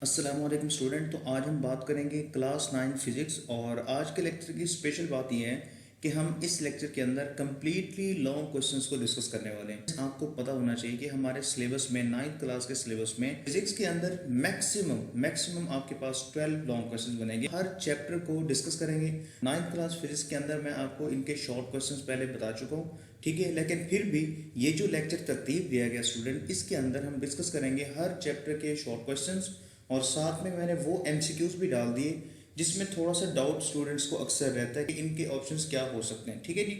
अस्सलाम वालेकुम स्टूडेंट। तो आज हम बात करेंगे क्लास 9 फिज़िक्स। और आज के लेक्चर की स्पेशल बात यह है कि हम इस लेक्चर के अंदर कम्प्लीटली लॉन्ग क्वेश्चंस को डिस्कस करने वाले हैं। आपको पता होना चाहिए कि हमारे सिलेबस में 9th क्लास के सिलेबस में फिजिक्स के अंदर मैक्सिमम मैक्सिमम आपके पास 12 लॉन्ग क्वेश्चंस बनेंगे। हर चैप्टर को डिस्कस करेंगे। 9th क्लास फिजिक्स के अंदर मैं आपको इनके शॉर्ट क्वेश्चंस पहले बता चुका हूँ, ठीक है। लेकिन फिर भी ये जो लेक्चर तरतीब दिया गया स्टूडेंट, इसके अंदर हम डिस्कस करेंगे हर चैप्टर के शॉर्ट क्वेश्चंस, और साथ में मैंने वो एमसीक्यूज भी डाल दिए जिसमें थोड़ा सा डाउट स्टूडेंट्स को अक्सर रहता है कि इनके ऑप्शंस क्या हो सकते हैं, ठीक है जी।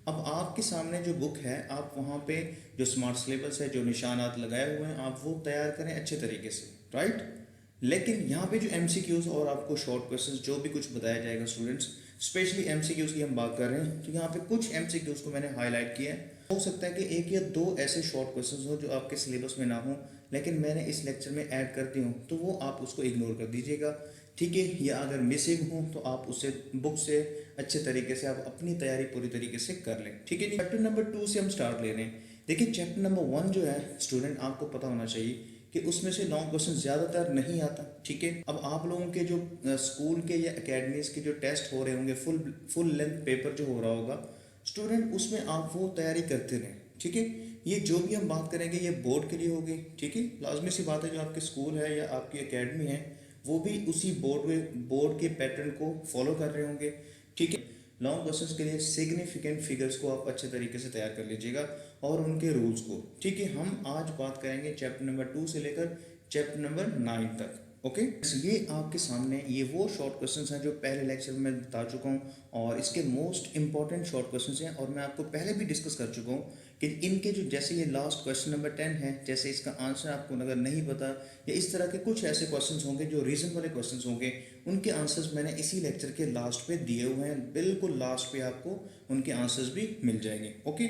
अब आपके सामने जो बुक है, आप वहाँ पे जो स्मार्ट सिलेबस है, जो निशानात लगाए हुए हैं, आप वो तैयार करें अच्छे तरीके से, राइट। लेकिन यहाँ पे जो एमसीक्यूज और आपको शॉर्ट क्वेश्चंस जो भी कुछ बताया जाएगा स्टूडेंट्स, स्पेशली एमसीक्यूज की हम बात कर रहे हैं, तो यहाँ पे कुछ एमसीक्यूज को मैंने हाईलाइट किया है। हो सकता है कि एक या दो ऐसे शॉर्ट क्वेश्चंस हो जो आपके सिलेबस में ना हो, लेकिन मैंने इस लेक्चर में ऐड कर दी हूँ, तो वो आप उसको इग्नोर कर दीजिएगा, ठीक है। या अगर मिसिंग हो तो आप उसे बुक से अच्छे तरीके से आप अपनी तैयारी पूरी तरीके से कर लें, ठीक है जी। चैप्टर नंबर 2 से हम स्टार्ट ले रहे हैं। देखिए, चैप्टर नंबर 1 जो है स्टूडेंट, आपको पता होना चाहिए कि उसमें से लॉन्ग क्वेश्चन ज़्यादातर नहीं आता, ठीक है। अब आप लोगों के जो स्कूल के या एकेडमीज के जो टेस्ट हो रहे होंगे, फुल लेंथ पेपर जो हो रहा होगा स्टूडेंट, उसमें आप वो तैयारी करते रहें, ठीक है। ये जो भी हम बात करेंगे ये बोर्ड के लिए होगी, ठीक है। लाजमी सी बात है, जो आपके स्कूल है या आपकी एकेडमी है वो भी उसी बोर्ड के पैटर्न को फॉलो कर रहे होंगे, ठीक है। लॉन्ग क्वेश्चंस के लिए सिग्निफिकेंट फिगर्स को आप अच्छे तरीके से तैयार कर लीजिएगा और उनके रूल्स को, ठीक है। हम आज बात करेंगे चैप्टर नंबर 2 से लेकर चैप्टर नंबर 9 तक, ओके। ये आपके सामने ये वो शॉर्ट क्वेश्चंस हैं जो पहले लेक्चर में मैं बता चुका हूँ, और इसके मोस्ट इंपॉर्टेंट शॉर्ट क्वेश्चंस हैं। और मैं आपको पहले भी डिस्कस कर चुका हूँ कि इनके जो, जैसे ये लास्ट क्वेश्चन नंबर 10 है, जैसे इसका आंसर आपको अगर नहीं पता, या इस तरह के कुछ ऐसे क्वेश्चंस होंगे जो रीजन वाले क्वेश्चंस होंगे, उनके आंसर्स मैंने इसी लेक्चर के लास्ट पे दिए हुए हैं। बिल्कुल लास्ट पे आपको उनके आंसर्स भी मिल जाएंगे, okay.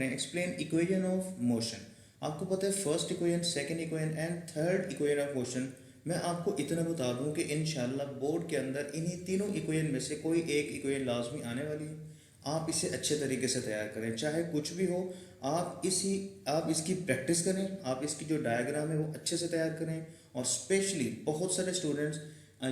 Explain equation of motion. आपको पता है first equation, second equation and third equation of motion. मैं आपको इतना बता दूं कि इंशाल्लाह बोर्ड के अंदर इन्हीं तीनों इक्वेशन में से कोई एक इक्वेशन लाजमी आने वाली है। आप इसे अच्छे तरीके से तैयार करें, चाहे कुछ भी हो। आप इसकी प्रैक्टिस करें, आप इसकी जो डायग्राम है वो अच्छे से तैयार करें। और स्पेशली बहुत सारे स्टूडेंट्स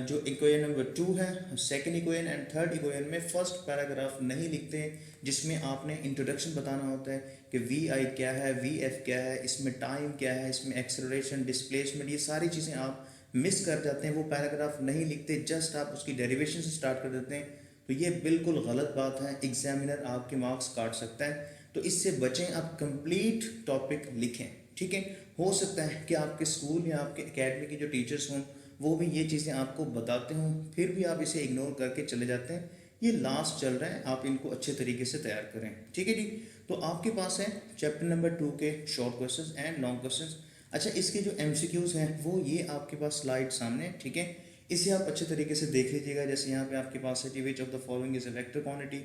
जो इक्वेशन नंबर 2 है, second equation and third equation में फर्स्ट पैराग्राफ नहीं लिखते, जिसमें आपने इंट्रोडक्शन बताना होता है कि वी आई क्या है, वी एफ क्या है, इसमें टाइम क्या है, इसमें एक्सेलरेशन, डिस्प्लेसमेंट, ये सारी चीज़ें आप मिस कर जाते हैं। वो पैराग्राफ नहीं लिखते, जस्ट आप उसकी डेरिवेशन से स्टार्ट कर देते हैं। तो ये बिल्कुल गलत बात है, एग्जामिनर आपके मार्क्स काट सकता है। तो इससे बचें, आप कंप्लीट टॉपिक लिखें, ठीक है। हो सकता है कि आपके स्कूल या आपके एकेडमी के जो टीचर्स हों वो भी ये चीज़ें आपको बताते हों, फिर भी आप इसे इग्नोर करके चले जाते हैं। ये लास्ट चल रहा है, आप इनको अच्छे तरीके से तैयार करें, ठीक है जी। तो आपके पास है चैप्टर नंबर 2 के short questions and long questions. अच्छा, इसके जो एमसीक्यूज हैं वो ये आपके पास स्लाइड सामने, ठीक है। इसे आप अच्छे तरीके से देख लीजिएगा। जैसे यहाँ पे आपके पास है, which of the following is a vector quantity,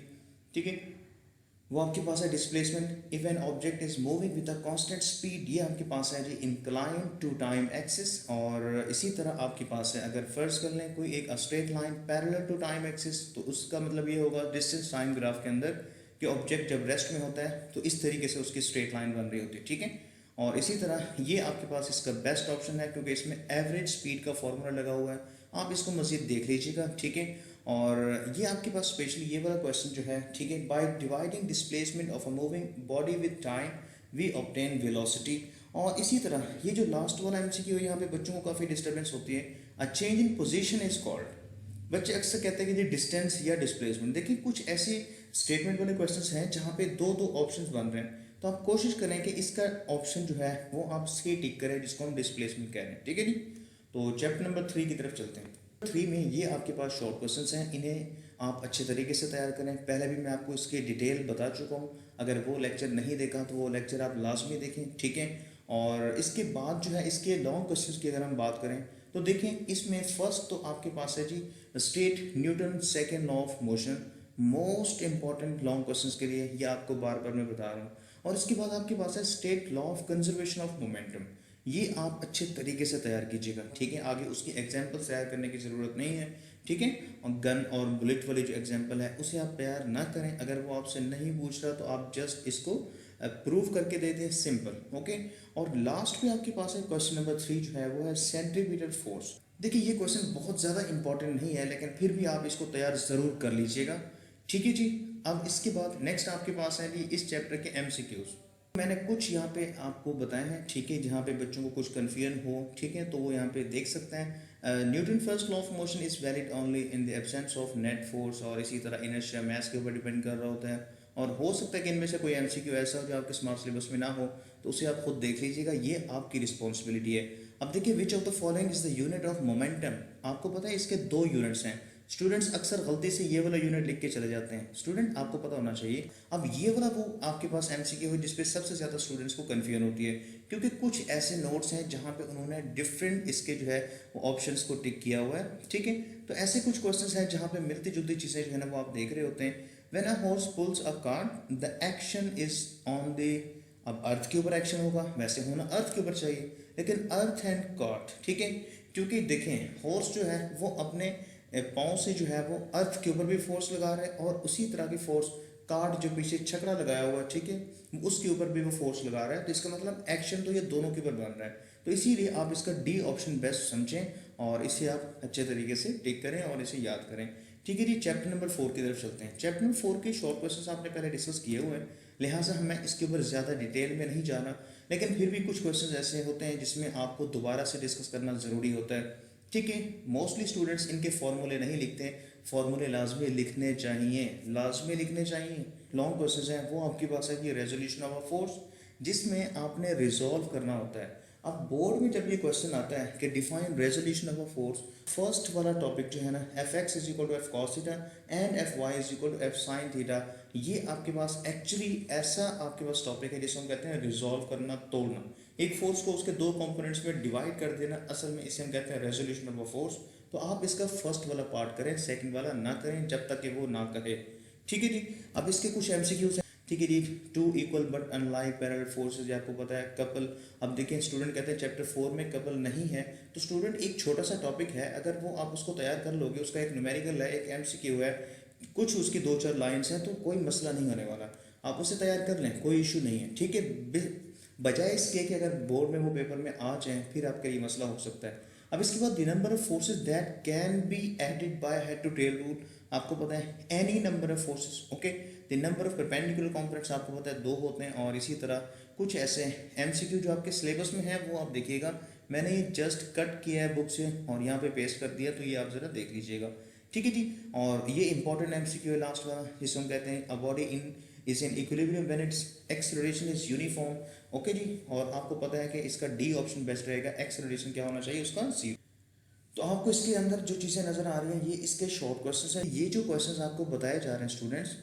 ठीक है। वो आपके पास है displacement if an object is moving with a constant speed, ये आपके पास है जी इंक्लाइन टू टाइम एक्सिस। और इसी तरह आपके पास है, अगर फर्ज कर लें कोई एक straight line parallel to time axis, तो उसका मतलब ये होगा डिस्टेंस टाइम ग्राफ के अंदर कि ऑब्जेक्ट जब रेस्ट में होता है तो इस तरीके से उसकी स्ट्रेट लाइन बन रही होती है, ठीक है। और इसी तरह ये आपके पास इसका बेस्ट ऑप्शन है, क्योंकि इसमें एवरेज स्पीड का फॉर्मूला लगा हुआ है। आप इसको मज़ीद देख लीजिएगा, ठीक है। और ये आपके पास स्पेशली ये वाला क्वेश्चन जो है, ठीक है, by dividing displacement of a moving body with time we obtain velocity. और इसी तरह ये जो लास्ट वाला एमसीक्यू है, यहाँ पे बच्चों को काफ़ी डिस्टर्बेंस होती है। A change in position is called. बच्चे अक्सर कहते हैं कि ये डिस्टेंस या डिस्प्लेसमेंट। देखिए, कुछ ऐसे स्टेटमेंट वाले क्वेश्चंस हैं जहाँ पे दो दो ऑप्शंस बन रहे हैं, तो आप कोशिश करें कि इसका ऑप्शन जो है वो आप सी टिक करें, जिसको हम डिस्प्लेसमेंट कह रहे हैं, ठीक है जी। तो चैप्टर नंबर 3 की तरफ चलते हैं। 3 में ये आपके पास शॉर्ट क्वेश्चंस हैं, इन्हें आप अच्छे तरीके से तैयार करें। पहले भी मैं आपको इसकी डिटेल बता चुका हूँ, अगर वो लेक्चर नहीं देखा तो वो लेक्चर आप लाजमी देखें, ठीक है। और इसके बाद जो है इसके लॉन्ग क्वेश्चंस की अगर हम बात करें तो देखें, इसमें फर्स्ट तो आपके पास है जी state Newton second law of motion. Most important long questions के लिए ये आपको बार बार मैं बता रहा हूँ। और इसके बाद आपके पास है state law of conservation of momentum. ये आप अच्छे तरीके से तैयार कीजिएगा, ठीक है। आगे उसकी एग्जाम्पल तैयार करने की ज़रूरत नहीं है, ठीक है। और गन और बुलेट वाली जो एग्जाम्पल है उसे आप तैयार ना करें। अगर वो आपसे नहीं पूछ रहा तो आप जस्ट इसको प्रूव करके दे दें, सिंपल, ओके। और लास्ट पे आपके पास है क्वेश्चन नंबर 3 जो है वो है सेंट्रीपिटल फोर्स। देखिए ये क्वेश्चन बहुत ज़्यादा इंपॉर्टेंट नहीं है, लेकिन फिर भी आप इसको तैयार ज़रूर कर लीजिएगा। ठीक है जी। अब इसके बाद नेक्स्ट आपके पास है जी इस चैप्टर के एमसीक्यूज। मैंने कुछ यहाँ पे आपको बताए हैं, ठीक है, जहाँ पे बच्चों को कुछ कन्फ्यूजन हो, ठीक है, तो वो यहाँ पे देख सकते हैं। Newton first law of motion is valid only in the absence of net force, और इसी तरह इनर्शिया मास के ऊपर डिपेंड कर रहा होता है। और हो सकता है कि इनमें से कोई एमसीक्यू ऐसा हो जो आपके स्मार्ट सिलेबस में ना हो, तो उसे आप खुद देख लीजिएगा, ये आपकी रिस्पॉन्सिबिलिटी है। अब देखिए which of the following is the unit of momentum. आपको पता है इसके दो यूनिट्स हैं। स्टूडेंट्स अक्सर गलती से ये वाला यूनिट लिख के चले जाते हैं, स्टूडेंट आपको पता होना चाहिए। अब ये वाला वो आपके पास एमसीक्यू है जिसपे सबसे ज़्यादा स्टूडेंट्स को कन्फ्यूजन होती है, क्योंकि कुछ ऐसे नोट्स हैं जहाँ पे उन्होंने डिफरेंट इसके जो है वो ऑप्शंस को टिक किया हुआ है, ठीक है। तो ऐसे कुछ क्वेश्चंस हैं जहाँ पे मिलती जुलती चीज़ें जो है ना वो आप देख रहे होते हैं। When a horse pools a cart the action is on the, अब अर्थ के ऊपर एक्शन होगा, वैसे होना अर्थ के ऊपर चाहिए, लेकिन अर्थ एंड कार्ट, ठीक है, क्योंकि देखें हॉर्स जो है वो अपने पाँव से जो है वो अर्थ के ऊपर भी फोर्स लगा रहा है, और उसी तरह की फोर्स कार्ड जो पीछे छकड़ा लगाया हुआ है, ठीक है, उसके ऊपर भी वो फोर्स लगा रहा है। तो इसका मतलब एक्शन तो ये दोनों के ऊपर बन रहा है। तो इसीलिए आप इसका डी ऑप्शन बेस्ट समझें और इसे आप अच्छे तरीके से टिक करें और इसे याद करें। ठीक है जी, चैप्टर नंबर 4 की तरफ चलते हैं। चैप्टर नंबर 4 के शॉर्ट क्वेश्चन आपने पहले डिस्कस किए हुए हैं, लिहाजा मैं इसके ऊपर ज़्यादा डिटेल में नहीं जाना, लेकिन फिर भी कुछ क्वेश्चन ऐसे होते हैं जिसमें आपको दोबारा से डिस्कस करना ज़रूरी होता है। ठीक है, मोस्टली स्टूडेंट्स इनके फॉर्मूले नहीं लिखते, फॉर्मूले लाजमी लिखने चाहिए, लाजमी लिखने चाहिए। लॉन्ग क्वेश्चन हैं वो आपके पास है कि रेजोल्यूशन ऑफ अ फोर्स, जिसमें आपने रिजॉल्व करना होता है। अब बोर्ड में जब ये क्वेश्चन आता है कि define resolution of a force, first वाला टॉपिक जो है ना F X is equal to F cos theta and F Y is equal to F sine theta, ये आपके पास एक्चुअली ऐसा आपके पास टॉपिक है जिसे हम कहते हैं रिजॉल्व करना, तोड़ना। एक फोर्स को उसके दो कंपोनेंट्स में डिवाइड कर देना, असल में इसे हम कहते हैं रेजोल्यूशन ऑफ अ फोर्स। तो आप इसका फर्स्ट वाला पार्ट करें, सेकंड वाला ना करें जब तक कि वो ना कहे। ठीक है जी। अब इसके कुछ एमसीक्यूज हैं। ठीक है जी, two equal but unlike parallel forces, आपको पता है कपल। अब देखिए स्टूडेंट कहते हैं चैप्टर 4 में कपल नहीं है, तो स्टूडेंट एक छोटा सा टॉपिक है, अगर वो आप उसको तैयार कर लोगे, उसका एक न्यूमेरिकल है, एक एमसीक्यू है, कुछ उसकी दो चार लाइन्स हैं, तो कोई मसला नहीं होने वाला। आप उसे तैयार कर लें, कोई इशू नहीं है। ठीक है, बजाय इसके कि अगर बोर्ड में वो पेपर में आ जाए फिर आपका ये मसला हो सकता है। अब इसके बाद the number of forces that can be added by head to tail rule, आपको पता है any number of forces, okay. The number of perpendicular components आपको पता है दो होते हैं, और इसी तरह कुछ ऐसे एमसीक्यू जो आपके सिलेबस में है वो आप देखिएगा। मैंने ये जस्ट कट किया है बुक से और यहाँ पे पेस्ट कर दिया, तो ये आप ज़रा देख लीजिएगा। ठीक है जी। और ये इंपॉर्टेंट एमसीक्यू है लास्ट वाला, जिसे हम कहते हैं a body in is in equilibrium when its acceleration is uniform, okay जी। और आपको पता है कि इसका डी ऑप्शन बेस्ट रहेगा, एक्सेलरेशन क्या होना चाहिए उसका, सी। तो आपको इसके अंदर जो चीज़ें नज़र आ रही हैं ये इसके शॉर्ट क्वेश्चंस हैं। ये जो क्वेश्चंस आपको बताए जा रहे हैं स्टूडेंट्स,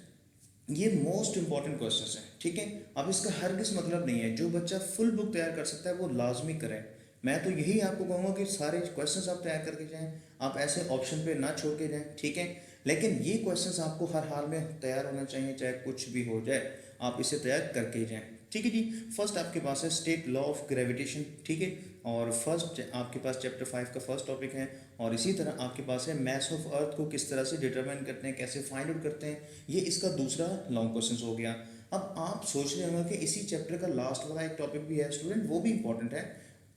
ये मोस्ट इंपॉर्टेंट क्वेश्चंस हैं, ठीक है। अब इसका हरगिज़ मतलब नहीं है जो बच्चा फुल बुक तैयार कर सकता है वो लाजमी करें। मैं तो यही आपको कहूँगा कि सारे क्वेश्चंस आप तैयार करके जाएं, आप ऐसे ऑप्शन पे ना छोड़ के जाएं, ठीक है। लेकिन ये क्वेश्चंस आपको हर हाल में तैयार होना चाहिए, चाहे कुछ भी हो जाए, आप इसे तैयार करके जाएं। ठीक है जी। फर्स्ट आपके पास है स्टेट लॉ ऑफ ग्रेविटेशन, ठीक है, और फर्स्ट आपके पास चैप्टर 5 का फर्स्ट टॉपिक है। और इसी तरह आपके पास है मैस ऑफ अर्थ को किस तरह से डिटरमाइन करते हैं, कैसे फाइंड आउट करते हैं, ये इसका दूसरा लॉन्ग क्वेश्चन हो गया। अब आप सोच रहे होंगे कि इसी चैप्टर का लास्ट वाला एक टॉपिक भी है स्टूडेंट, वो भी इंपॉर्टेंट है,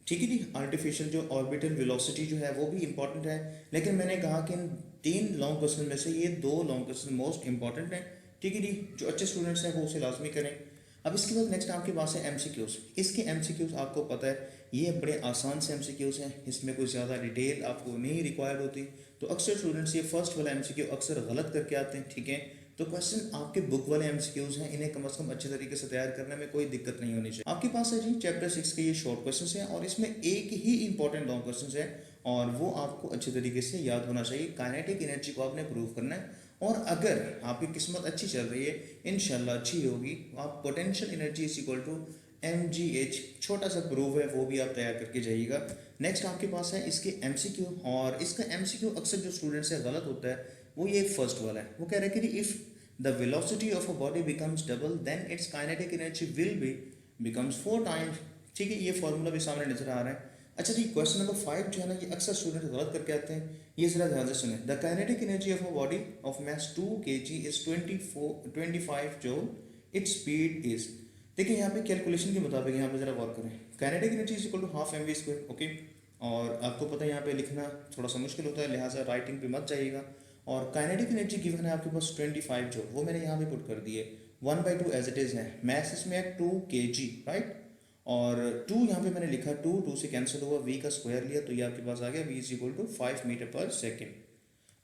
ठीक है जी। आर्टिफिशियल जो ऑर्बिटल वेलोसिटी जो है वो भी इंपॉर्टेंट है, लेकिन मैंने कहा कि इन 3 लॉन्ग क्वेश्चन में से ये 2 लॉन्ग क्वेश्चन मोस्ट इंपॉर्टेंट हैं, ठीक है जी। जो अच्छे स्टूडेंट्स हैं वो उसे लाजमी करें। अब इसके बाद नेक्स्ट आपके पास है एमसीक्यूज। इसके एमसीक्यूज आपको पता है ये बड़े आसान से एमसीक्यूज हैं, इसमें कोई ज़्यादा डिटेल आपको नहीं रिक्वायर्ड होती। तो अक्सर स्टूडेंट्स ये फर्स्ट वाला एमसीक्यू अक्सर गलत करके आते हैं, ठीक है। तो क्वेश्चन आपके बुक वाले एमसीक्यूज हैं, इन्हें कम से कम अच्छे तरीके से तैयार करने में कोई दिक्कत नहीं होनी चाहिए। आपके पास है जी चैप्टर 6 के ये शॉर्ट क्वेश्चन हैं, और इसमें एक ही इंपॉर्टेंट लॉन्ग क्वेश्चन है, और वो आपको अच्छे तरीके से याद होना चाहिए। काइनेटिक एनर्जी को आपने प्रूव करना है, और अगर आपकी किस्मत अच्छी चल रही है, इंशाल्लाह अच्छी होगी, आप potential energy is equal to mgh, छोटा सा प्रूव है वो भी आप तैयार करके जाइएगा। नेक्स्ट आपके पास है इसके एमसीक्यू, और इसका एमसीक्यू अक्सर जो स्टूडेंट से गलत होता है वो ये फर्स्ट वाला है। वो कह रहे हैं कि if the velocity of a body becomes double then its kinetic energy will be becomes 4 times, ठीक है। ये फॉर्मूला भी सामने नजर आ रहा है। अच्छा जी, क्वेश्चन नंबर 5 जो है ना ये अक्सर स्टूडेंट गलत करके आते हैं, ये ज़रा ध्यान से सुने। The kinetic energy of a body of mass 2 kg is 25 joule, its speed is, देखिए यहाँ पे कैलकुलेशन के मुताबिक यहाँ पे जरा वर्क करें। Kinetic energy is equal to half mv square, okay. और आपको पता है यहाँ पे लिखना थोड़ा सा मुश्किल होता है, लिहाजा राइटिंग पे मत जाइएगा। और काइनेटिक एनर्जी गिवन है आपके पास 25 जो, वो मैंने यहाँ पे पुट कर दिए। 1/2 एज इट इज़ है, मैथ इसमें है 2 kg, राइट। और 2 यहाँ पे मैंने लिखा, 2 से कैंसिल हुआ, v का स्क्वायर लिया तो ये आपके पास आ गया v is equal to 5 metre पर सेकेंड।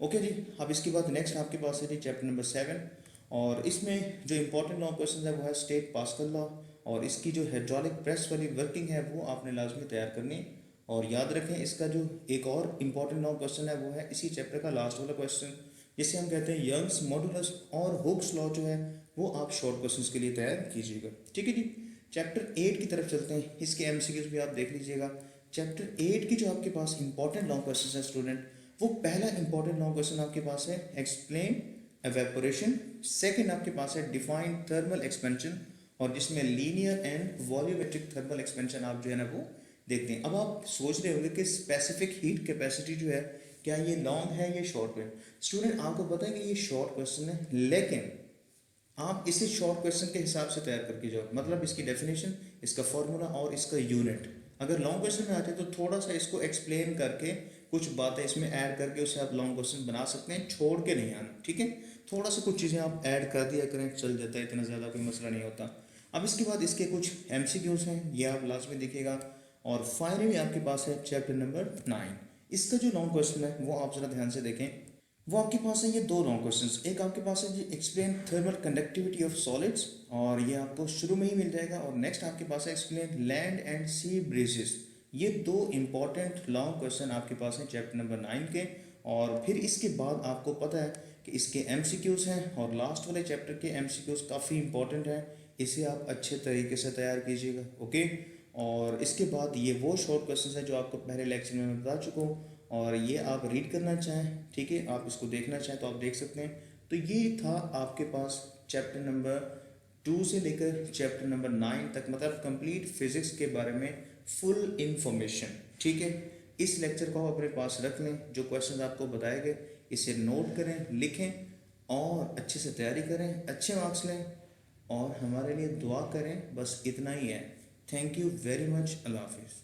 ओके जी। अब इसके बाद नेक्स्ट आपके पास है जी चैप्टर नंबर 7, और इसमें जो इंपॉर्टेंट लॉ क्वेश्चन है वो है स्टेट पास्कल लॉ, और इसकी जो हाइड्रोलिक प्रेस वाली वर्किंग है वो आपने लाजमी तैयार करनी। और याद रखें इसका जो एक और इम्पॉर्टेंट लॉ क्वेश्चन है वो है इसी चैप्टर का लास्ट वाला क्वेश्चन, जिसे हम कहते हैं यंग्स मॉडुलस और हुक्स लॉ जो है वो आप शॉर्ट क्वेश्चंस के लिए तैयार कीजिएगा। ठीक है जी। चैप्टर 8 की तरफ चलते हैं, इसके एमसीक्यूज भी आप देख लीजिएगा। चैप्टर 8 की जो आपके पास इंपॉर्टेंट लॉ क्वेश्चन है स्टूडेंट, वो पहला इंपॉर्टेंट लॉ क्वेश्चन आपके पास है एक्सप्लेन एवेपोरेशन, सेकंड आपके पास है डिफाइन थर्मल एक्सपेंशन, और जिसमें linear and volumetric thermal expansion आप जो है ना वो देखते हैं। अब आप सोच रहे होंगे कि स्पेसिफिक हीट कैपेसिटी जो है क्या ये लॉन्ग है या शॉर्ट है। स्टूडेंट आपको पता है कि ये शॉर्ट क्वेश्चन है, लेकिन आप इसे शॉर्ट क्वेश्चन के हिसाब से तैयार करके जाओ, मतलब इसकी डेफिनेशन, इसका फॉर्मूला और इसका यूनिट। अगर लॉन्ग क्वेश्चन में आते हैं तो थोड़ा सा इसको एक्सप्लेन करके कुछ बातें इसमें ऐड करके उसे आप लॉन्ग क्वेश्चन बना सकते हैं, छोड़ के नहीं आना। ठीक है, थोड़ा सा कुछ चीज़ें आप ऐड कर दिया करें, चल जाता है, इतना ज़्यादा कोई मसला नहीं होता। अब इसके बाद इसके कुछ एमसीक्यूज हैं, ये आप लास्ट में दिखेगा। और फाइनली आपके पास है चैप्टर नंबर 9, इसका जो लॉन्ग क्वेश्चन है वो आप ज़रा ध्यान से देखें। वो आपके पास है ये 2 लॉन्ग क्वेश्चंस, एक आपके पास है जी explain thermal conductivity of solids, और ये आपको शुरू में ही मिल जाएगा। और नेक्स्ट आपके पास है explain land and sea breezes. ये 2 इंपॉर्टेंट लॉन्ग क्वेश्चन आपके पास हैं चैप्टर नंबर 9 के। और फिर इसके बाद आपको पता है कि इसके एमसीक्यूज हैं, और लास्ट वाले चैप्टर के एमसीक्यूज काफ़ी इंपॉर्टेंट हैं, इसे आप अच्छे तरीके से तैयार कीजिएगा। ओके। और इसके बाद ये वो शॉर्ट क्वेश्चन है जो आपको पहले लेक्चर में मैं बता चुका हूँ, और ये आप रीड करना चाहें, ठीक है, आप इसको देखना चाहें तो आप देख सकते हैं। तो ये था आपके पास चैप्टर नंबर 2 से लेकर चैप्टर नंबर 9 तक, मतलब कंप्लीट फिजिक्स के बारे में फुल इंफॉर्मेशन। ठीक है, इस लेक्चर को आप अपने पास रख लें, जो क्वेश्चन आपको बताए गए इसे नोट करें, लिखें और अच्छे से तैयारी करें, अच्छे मार्क्स लें और हमारे लिए दुआ करें। बस इतना ही है। Thank you very much. अल्लाह हाफिज़।